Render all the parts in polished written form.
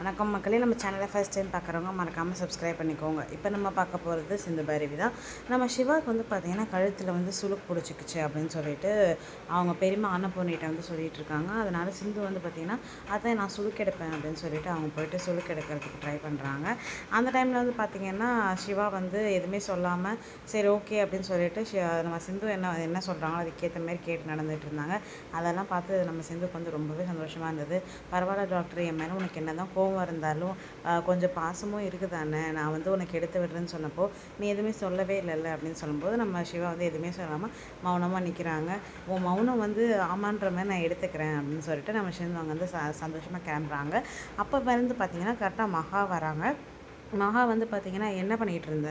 வணக்கம் மக்களே, நம்ம சேனலை ஃபர்ஸ்ட் டைம் பார்க்குறவங்க மறக்காமல் சப்ஸ்கிரைப் பண்ணிக்கோங்க. இப்போ நம்ம பார்க்க போகிறது சிந்து பைரவி தான். நம்ம சிவாவுக்கு வந்து பார்த்திங்கன்னா கழுத்தில் வந்து சுளுக்கு பிடிச்சிக்கிச்சு அப்படின்னு சொல்லிட்டு அவங்க பெரியம்மா அன்னபூர்ணிகிட்ட வந்து சொல்லிகிட்டு இருக்காங்க. அதனால் சிந்து வந்து பார்த்திங்கன்னா அதை நான் சுளுக்கு எடுப்பேன் அப்படின்னு சொல்லிட்டு அவங்க போயிட்டு சுளுக்கு எடுக்கிறதுக்கு ட்ரை பண்ணுறாங்க. அந்த டைமில் வந்து பார்த்திங்கன்னா சிவா வந்து எதுவுமே சொல்லாமல் சரி ஓகே அப்படின்னு சொல்லிட்டு நம்ம சிந்து என்ன சொல்கிறாங்களோ அதுக்கேற்ற மாதிரி கேட்டு நடந்துகிட்டு இருந்தாங்க. அதெல்லாம் பார்த்து நம்ம சிந்துக்கு வந்து ரொம்பவே சந்தோஷமாக இருந்தது. பரவாயில்ல டாக்டர், என் மேலே உனக்கு என்ன தான் கோவம் இருந்தாலும் கொஞ்சம் பாசமும் இருக்குதானே, நான் வந்து உனக்கு எடுத்து விடுறேன்னு சொன்னப்போ நீ எதுவுமே சொல்லவே இல்லைல்ல அப்படின்னு சொல்லும்போது நம்ம சிவா வந்து எதுவுமே சொல்லாமல் மௌனமாக நிற்கிறாங்க. உன் மௌனம் வந்து ஆமான்ற மாதிரி நான் எடுத்துக்கிறேன் அப்படின்னு சொல்லிட்டு நம்ம சிந்து அங்கே வந்து சந்தோஷமாக கிளம்புறாங்க. அப்போ வந்து பார்த்திங்கன்னா கரெக்டாக மகா வராங்க. மகா வந்து பார்த்திங்கன்னா என்ன பண்ணிகிட்டு இருந்த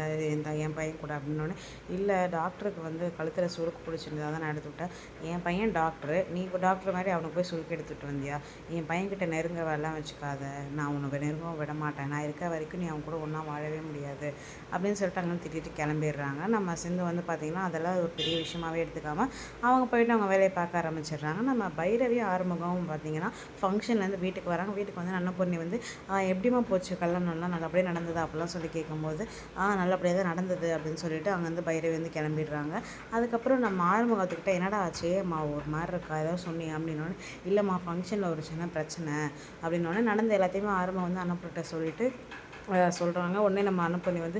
என் பையன் கூட அப்படின்னோடனே, இல்லை டாக்டருக்கு வந்து கழுத்தில் சுருக்கு பிடிச்சிருந்தா தான் நான் எடுத்து விட்டேன். என் பையன் டாக்டரு, நீ டாக்டர் மாதிரி அவனுக்கு போய் சுருக்கு எடுத்துகிட்டு வந்தியா? என் பையன்கிட்ட நெருங்க வரலாம் வச்சுக்காத, நான் உனக்கு நெருங்கவும் விட மாட்டேன், நான் இருக்க வரைக்கும் நீ அவன் கூட ஒன்றா வாழவே முடியாது அப்படின்னு சொல்லிட்டு அங்கே திட்டிட்டு கிளம்பிடுறாங்க. நம்ம சிந்து வந்து பார்த்திங்கன்னா அதெல்லாம் ஒரு பெரிய விஷயமாகவே எடுத்துக்காமல் அவங்க போயிட்டு அவங்க வேலையை பார்க்க ஆரம்பிச்சிடுறாங்க. நம்ம பைரவி ஆறுமுகம் பார்த்திங்கன்னா ஃபங்க்ஷன்லேருந்து வீட்டுக்கு வராங்க. வீட்டுக்கு வந்து அன்னபூர்ணி வந்து எப்படிமா போச்சு கல்யாணம்லாம் நல்லபடியாக நடந்தது அப்படிலாம் சொல்லி கேட்கும்போது நல்லபடியாக தான் நடந்தது அப்படின்னு சொல்லிட்டு அங்கேருந்து பைரவி வந்து கிளம்பிடுறாங்க. அதுக்கப்புறம் நம்ம ஆறுமுகத்துக்கிட்ட என்னடா ஆச்சு அம்மா ஒரு மாதிரி இருக்கா ஏதாவது சொன்னீங்க அப்படின்னோடனே, இல்லைம்மா ஃபங்க்ஷனில் ஒரு சின்ன பிரச்சனை அப்படின்னோடனே நடந்த எல்லாத்தையுமே ஆறுமுகம் வந்து அனுப்பிட்ட சொல்லிட்டு சொல்கிறாங்க. உடனே நம்ம அனுப்பணி வந்து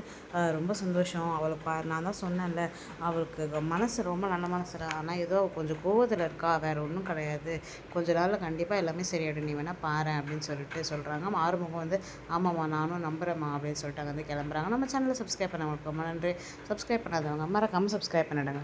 ரொம்ப சந்தோஷம், அவளுக்கு நான் தான் சொன்னேன்ல அவளுக்கு மனசு ரொம்ப நல்ல மனசுடா, ஆனால் ஏதோ கொஞ்சம் கோவத்தில் இருக்கா, வேறு ஒன்றும் கிடையாது, கொஞ்ச நாளில் கண்டிப்பாக எல்லாமே சரியாயிடும், நீ வேணால் பாரு அப்படின்னு சொல்லிட்டு சொல்கிறாங்க. ஆறுமுகம் வந்து ஆமாம்மா நானும் நம்புகிறேம்மா அப்படின்னு சொல்லிட்டு அங்கே வந்து கிளம்புறாங்க. நம்ம சேனலை சப்ஸ்கிரைப் பண்ண ரொம்ப நன்றி. சப்ஸ்கிரைப் பண்ணாதவங்க மறக்காமல் சப்ஸ்கிரைப் பண்ணிவிடுங்க.